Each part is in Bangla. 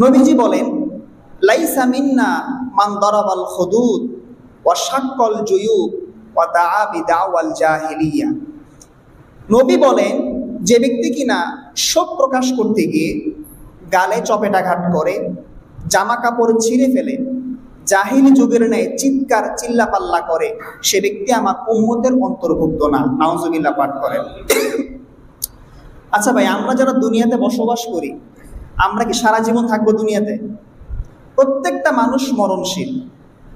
নবীজি বলেন, লাইসা মিন্না মান দারাবাল খুদুদ ওয়া শাক্কাল জুয়ুব ওয়া দাআ বিদাওয়াল জাহিলিয়া। নবী বলেন, যে ব্যক্তি কিনা শোক প্রকাশ করতে গিয়ে গালে চপেটাঘাত করে, জামা কাপড় ছিঁড়ে ফেলে, জাহিলি যুগের ন্যায় চিৎকার চিল্লাপাল্লা করে, সে ব্যক্তি আমার উম্মতের অন্তর্ভুক্ত না। নাউজুবিল্লাহ পাঠ করেন। আচ্ছা ভাই, আমরা যারা দুনিয়াতে বসবাস করি, আমরা কি সারা জীবন থাকবো দুনিয়াতে? প্রত্যেকটা মানুষ মরণশীল।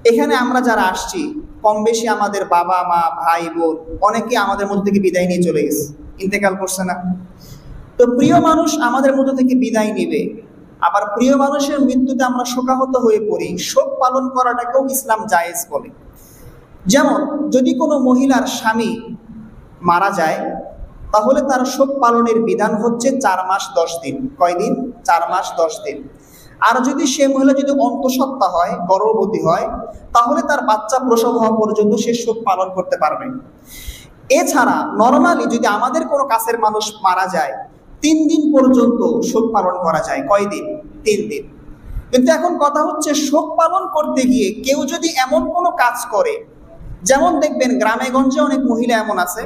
এখানে আমরা যারা আসছি, কম বেশি আমাদের বাবা মা ভাই বোন অনেকে আমাদের মধ্যে থেকে বিদায় নিয়ে চলে গেছে, ইন্তেকাল করছে না? তো প্রিয় মানুষ আমাদের মধ্যে থেকে বিদায় নিবে, আবার প্রিয় মানুষের মৃত্যুতে আমরা শোকাহত হয়ে পড়ি। শোক পালন করাটাকেও ইসলাম জায়েজ বলে। যেমন যদি কোনো মহিলার স্বামী মারা যায়, তাহলে তার শোক পালনের বিধান হচ্ছে 4 মাস 10 দিন। কয়দিন? 4 মাস 10 দিন। আর যদি সে মহিলা যদি অন্তঃসত্ত্বা হয়, গর্ভবতী হয়, তাহলে তার বাচ্চা প্রসব হওয়া পর্যন্ত সে শোক পালন করতে পারবে। এছাড়া নর্মালি যদি আমাদের কোনো কাছের মানুষ মারা যায়, 3 দিন পর্যন্ত শোক পালন করা যায়। কয়দিন? 3 দিন। কিন্তু এখন কথা হচ্ছে, শোক পালন করতে গিয়ে কেউ যদি এমন কোনো কাজ করে, যেমন দেখবেন গ্রামে গঞ্জে অনেক মহিলা এমন আছে,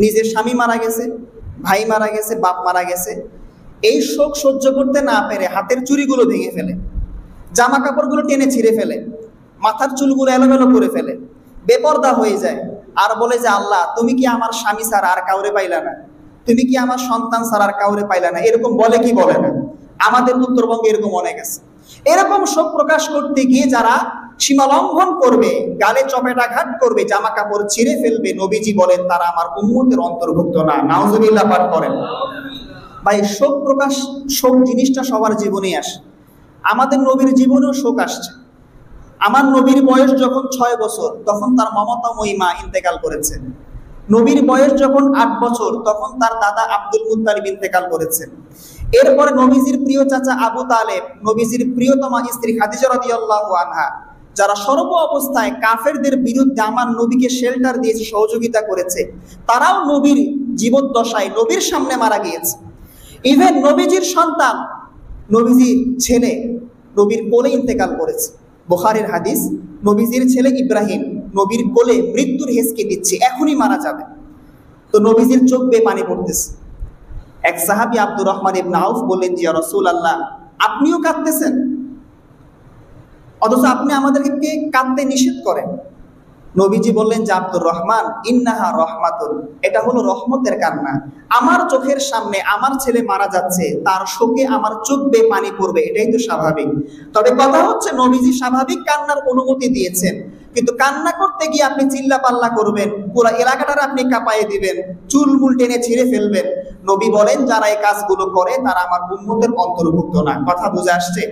নিজের স্বামী মারা গেছে, ভাই মারা গেছে, বাপ মারা গেছে, এই শোক সহ্য করতে না পেরে হাতের চুড়িগুলো ভেঙে ফেলে, জামা কাপড়গুলো টেনে ছিঁড়ে ফেলে, মাথার চুলগুলো এলোমেলো করে ফেলে, বেপরদা হয়ে যায়, আর বলে যে আল্লাহ, তুমি কি আমার স্বামী ছাড়া আর কাউরে পাইলা না? তুমি কি আমার সন্তান ছাড়া আর কাউরে পাইলা না? এরকম বলে কি বলে না? আমাদের উত্তরবঙ্গে এরকম অনেক আছে। এরকম শোক প্রকাশ করতে গিয়ে যারা সীমা লঙ্ঘন করবে, গালে চপেটাঘাত করবে, জামা কাপড় ছিঁড়ে ফেলবে, নবীজি বলেন তারা আমার উম্মতের অন্তর্ভুক্ত না। নাউজুবিল্লাহ পাঠ করেন। ভাই, শোক প্রকাশ, শোক জিনিসটা সবার জীবনেই আসে। আমাদের নবীর জীবনেও শোক আসছে। আমার নবীর বয়স যখন 6 বছর, তখন তার মমতাময়ী মা ইন্তেকাল করেছেন। নবীর বয়স যখন 8 বছর, তখন তার দাদা আব্দুল মুত্তালিব ইন্তেকাল করেছেন। এরপরে নবীজির প্রিয় চাচা আবু তালেব, নবীজির প্রিয়তমা স্ত্রী খাদিজা রাদিয়াল্লাহু আনহা, যারা সর্ব অবস্থায় কাফেরদের বিরুদ্ধে আমার নবীকে শেল্টার দিয়েছে, সহযোগিতা করেছে, তারাও নবীর জীবদ্দশায় নবীর সামনে মারা গিয়েছে। ইভেন নবীজির সন্তান, নবীজির ছেলে নবীর কোলে ইন্তেকাল করেছে। বুখারীর হাদিস, নবীজির ছেলে ইব্রাহিম নবীর কোলে মৃত্যুর হেঁচকি দিচ্ছে, এখনই মারা যাবে। তো নবীজির চোখ বেয়ে পানি পড়তেছে। এক সাহাবী আব্দুর রহমান ইবনে আউফ বললেন, ইয়া রাসূলুল্লাহ, আপনিও কাঁদতেছেন, অথচ আপনি আমাদেরকে কাঁদতে নিষেধ করেন। নবীজি বললেন যে, আব্দুর রহমান, ইন্নাহা রহমাতুন, এটা হলো রহমতের কান্না। আমার চোখের সামনে আমার ছেলে মারা যাচ্ছে, তার শোকে আমার চোখ বেয়ে পানি পড়বে, এটাই তো স্বাভাবিক। তবে কথা হচ্ছে, নবীজি স্বাভাবিক কান্নার অনুমতি দিয়েছেন, কিন্তু কান্না করতে গিয়ে আপনি চিল্লা পাল্লা করবেন, পুরো এলাকাটার আপনি কাঁপায়ে দিবেন, চুলমুল টেনে ছিঁড়ে ফেলবেন। নবী বলেন, যারা এই কাজগুলো করে তারা আমার উম্মতের অন্তর্ভুক্ত না। কথা বুঝে আসছে?